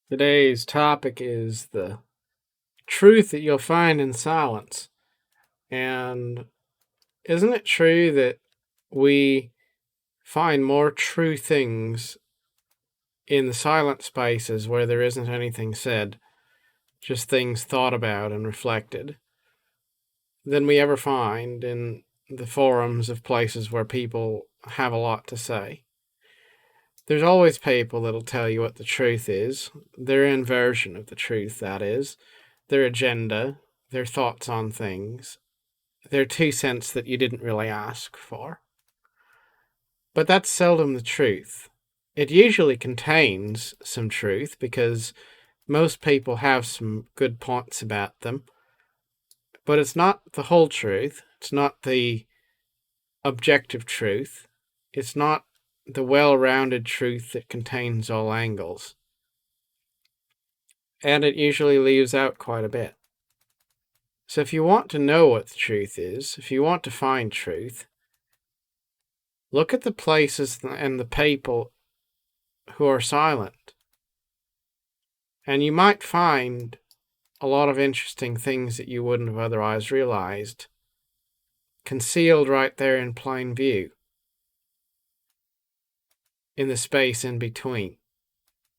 Today's topic is the truth that you'll find in silence. And isn't it true that we find more true things in the silent spaces where there isn't anything said, just things thought about and reflected, than we ever find in the forums of places where people have a lot to say? There's always people that'll tell you what the truth is, their own version of the truth, that is, their agenda, their thoughts on things, their 2 cents that you didn't really ask for. But that's seldom the truth. It usually contains some truth because most people have some good points about them, but it's not the whole truth. It's not the objective truth. It's not the well-rounded truth that contains all angles. And it usually leaves out quite a bit. So if you want to know what the truth is, if you want to find truth, look at the places and the people who are silent. And you might find a lot of interesting things that you wouldn't have otherwise realized, concealed right there in plain view, in the space in between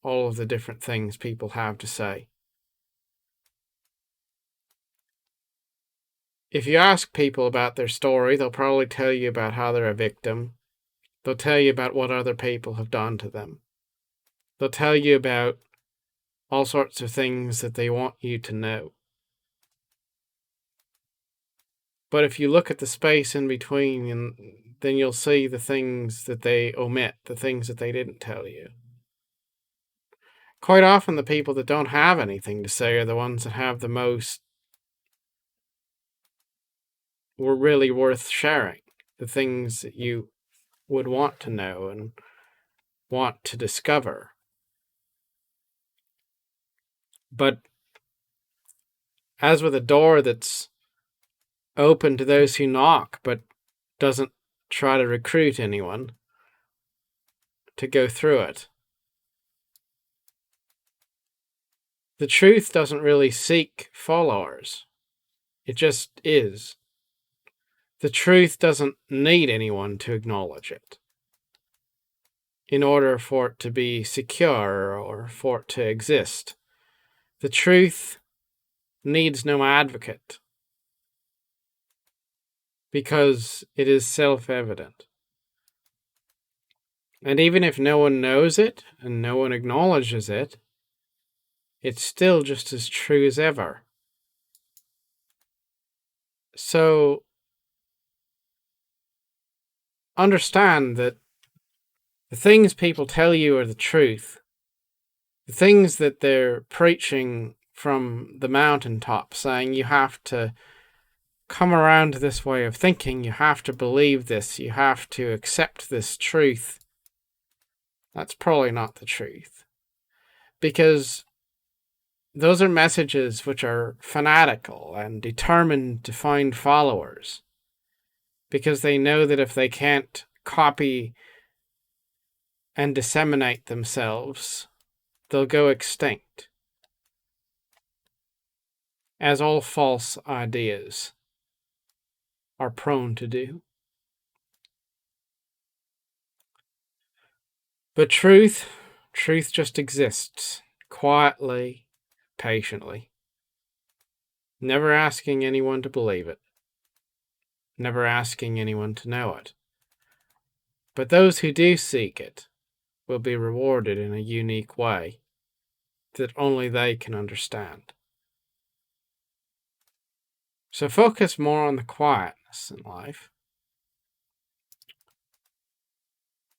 all of the different things people have to say. If you ask people about their story, they'll probably tell you about how they're a victim. They'll tell you about what other people have done to them. They'll tell you about all sorts of things that they want you to know. But if you look at the space in between, then you'll see the things that they omit, the things that they didn't tell you. Quite often, the people that don't have anything to say are the ones that have the most were really worth sharing, the things that you would want to know and want to discover. But as with a door that's open to those who knock, but doesn't try to recruit anyone to go through it, the truth doesn't really seek followers. It just is. The truth doesn't need anyone to acknowledge it in order for it to be secure or for it to exist. The truth needs no advocate because it is self-evident. And even if no one knows it and no one acknowledges it, it's still just as true as ever. So understand that the things people tell you are the truth. The things that they're preaching from the mountaintop, saying you have to come around to this way of thinking, you have to believe this, you have to accept this truth. That's probably not the truth. Because those are messages which are fanatical and determined to find followers. Because they know that if they can't copy and disseminate themselves, they'll go extinct. As all false ideas are prone to do. But truth just exists, quietly, patiently, never asking anyone to believe it, never asking anyone to know it. But those who do seek it will be rewarded in a unique way that only they can understand. So focus more on the quietness in life,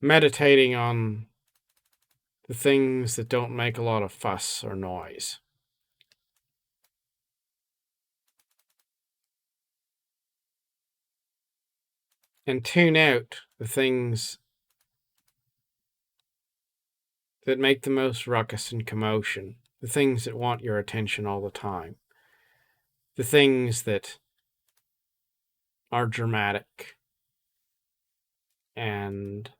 meditating on the things that don't make a lot of fuss or noise. And tune out the things that make the most ruckus and commotion, the things that want your attention all the time, the things that are dramatic and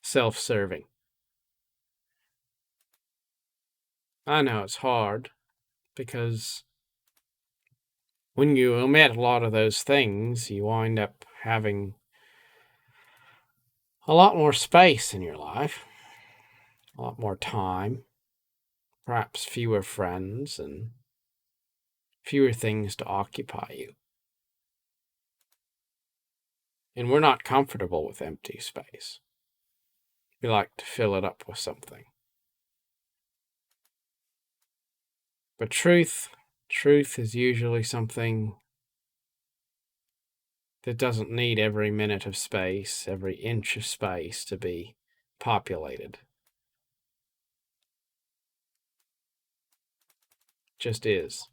self-serving. I know it's hard because when you omit a lot of those things, you wind up having a lot more space in your life, a lot more time, perhaps fewer friends, and fewer things to occupy you. And we're not comfortable with empty space. We like to fill it up with something. But truth is usually something that doesn't need every minute of space, every inch of space to be populated. Just is.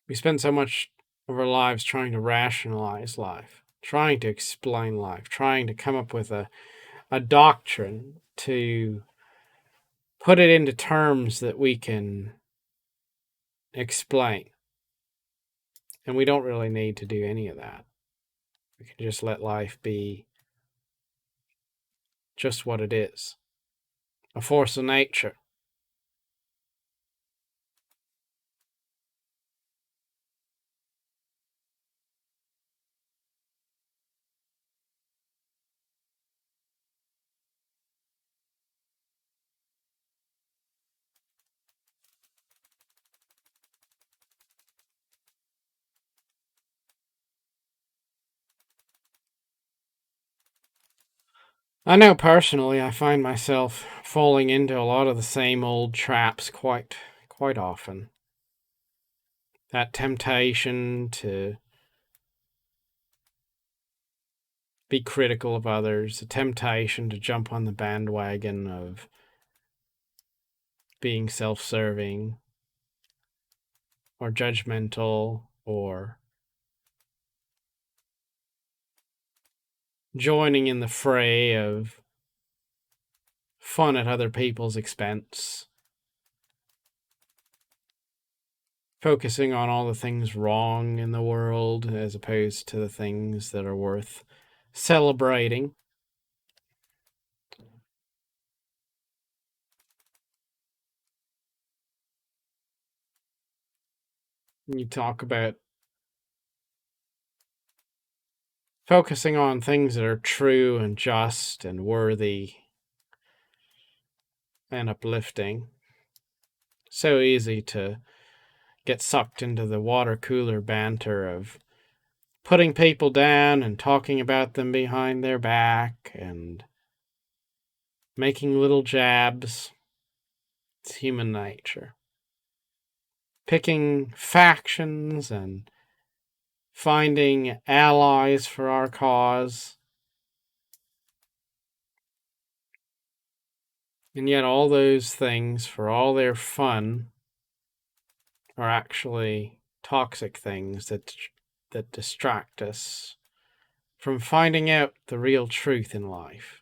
We spend so much of our lives trying to rationalize life, trying to explain life, trying to come up with a doctrine to put it into terms that we can explain. And we don't really need to do any of that. We can just let life be just what it is, a force of nature. I know personally I find myself falling into a lot of the same old traps quite often. That temptation to be critical of others, the temptation to jump on the bandwagon of being self-serving or judgmental or joining in the fray of fun at other people's expense, focusing on all the things wrong in the world as opposed to the things that are worth celebrating. You talk about focusing on things that are true and just and worthy and uplifting. So easy to get sucked into the water cooler banter of putting people down and talking about them behind their back and making little jabs. It's human nature. Picking factions and finding allies for our cause. And yet all those things, for all their fun, are actually toxic things that distract us from finding out the real truth in life.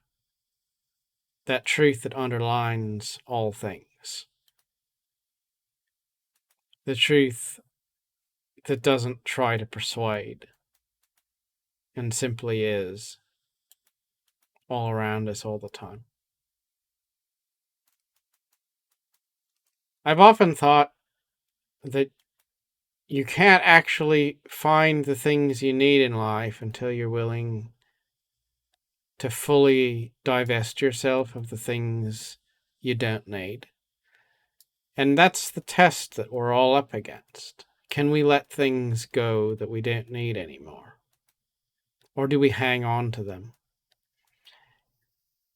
That truth that underlines all things. The truth that doesn't try to persuade and simply is all around us all the time. I've often thought that you can't actually find the things you need in life until you're willing to fully divest yourself of the things you don't need. And that's the test that we're all up against. Can we let things go that we don't need anymore? Or do we hang on to them?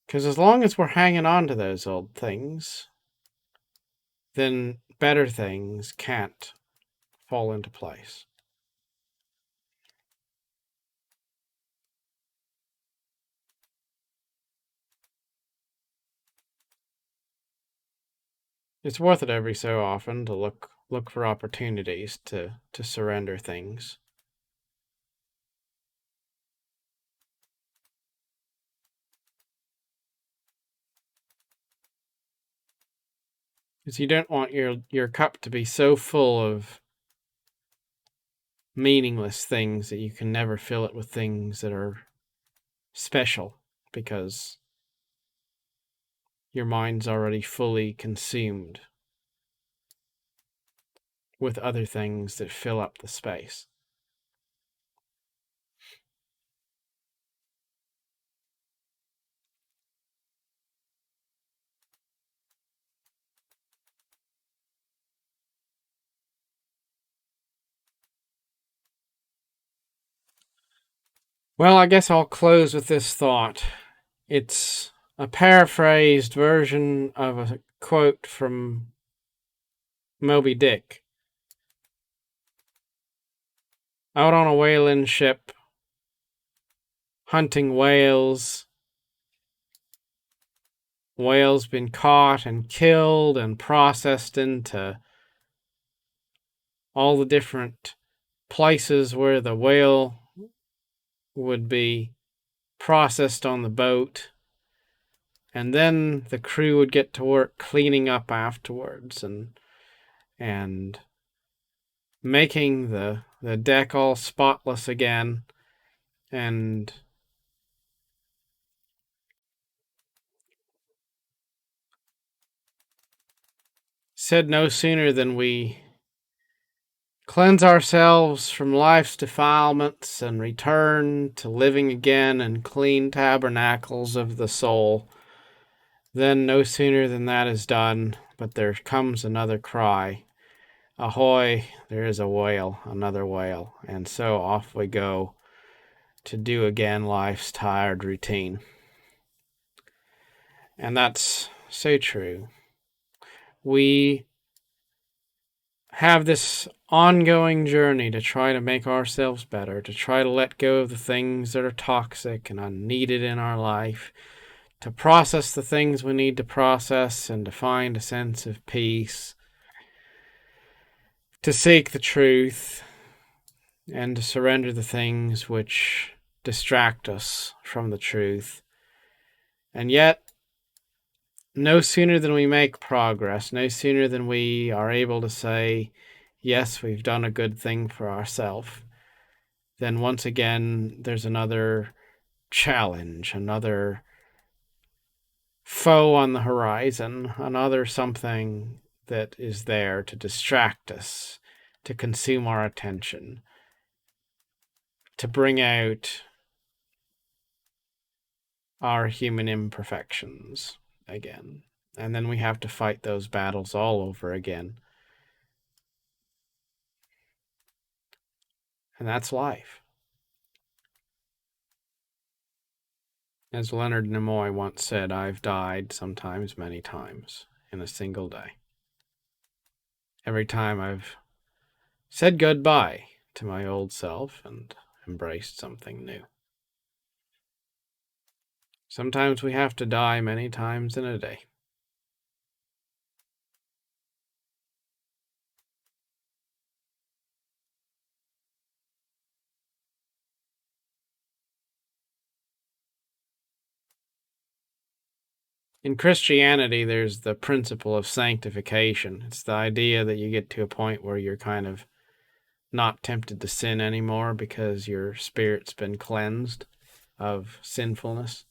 Because as long as we're hanging on to those old things, then better things can't fall into place. It's worth it every so often to look for opportunities to surrender things. Because you don't want your cup to be so full of meaningless things, that you can never fill it with things that are special, because your mind's already fully consumed with other things that fill up the space. Well, I guess I'll close with this thought. It's a paraphrased version of a quote from Moby Dick. Out on a whaling ship, hunting whales. Whales been caught and killed and processed into all the different places where the whale would be processed on the boat. And then the crew would get to work cleaning up afterwards and making the deck all spotless again. And said no sooner than we cleanse ourselves from life's defilements and return to living again in clean tabernacles of the soul, then no sooner than that is done, but there comes another cry. Ahoy, there is a whale, another whale. And so off we go to do again life's tired routine. And that's so true. We have this ongoing journey to try to make ourselves better, to try to let go of the things that are toxic and unneeded in our life, to process the things we need to process, and to find a sense of peace, to seek the truth, and to surrender the things which distract us from the truth. And yet, no sooner than we make progress, no sooner than we are able to say, yes, we've done a good thing for ourselves, then once again there's another challenge, another foe on the horizon, another something that is there to distract us, to consume our attention, to bring out our human imperfections again. And then we have to fight those battles all over again. And that's life. As Leonard Nimoy once said, I've died sometimes many times in a single day. Every time I've said goodbye to my old self and embraced something new. Sometimes we have to die many times in a day. In Christianity, there's the principle of sanctification. It's the idea that you get to a point where you're kind of not tempted to sin anymore because your spirit's been cleansed of sinfulness.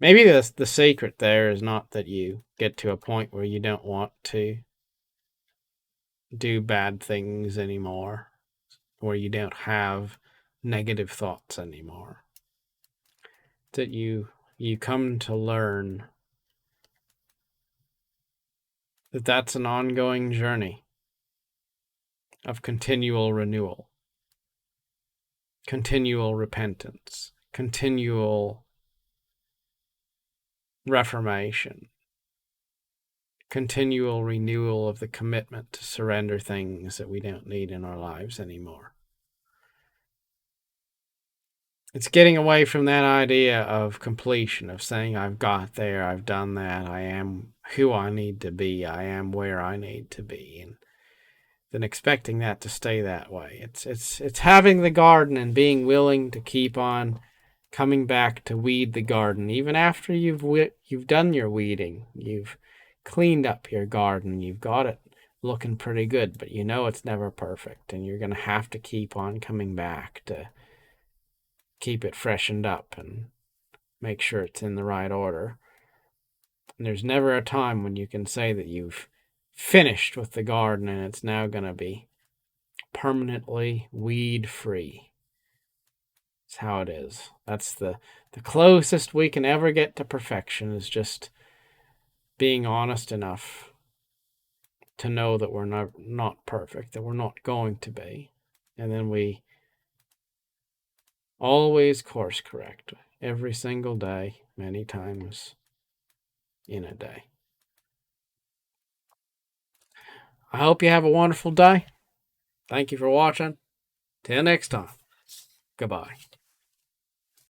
Maybe the secret there is not that you get to a point where you don't want to do bad things anymore, where you don't have negative thoughts anymore. That you come to learn that that's an ongoing journey of continual renewal, continual repentance, continual reformation, continual renewal of the commitment to surrender things that we don't need in our lives anymore. It's getting away from that idea of completion, of saying, I've got there, I've done that, I am who I need to be, I am where I need to be, and then expecting that to stay that way. It's having the garden and being willing to keep on coming back to weed the garden, even after you've done your weeding, you've cleaned up your garden, you've got it looking pretty good, but you know it's never perfect, and you're going to have to keep on coming back to keep it freshened up and make sure it's in the right order. And there's never a time when you can say that you've finished with the garden and it's now going to be permanently weed free. That's how it is. That's the closest we can ever get to perfection, is just being honest enough to know that we're not perfect, that we're not going to be. And then we always course correct every single day, many times in a day. I hope you have a wonderful day. Thank you for watching. Till next time. Goodbye.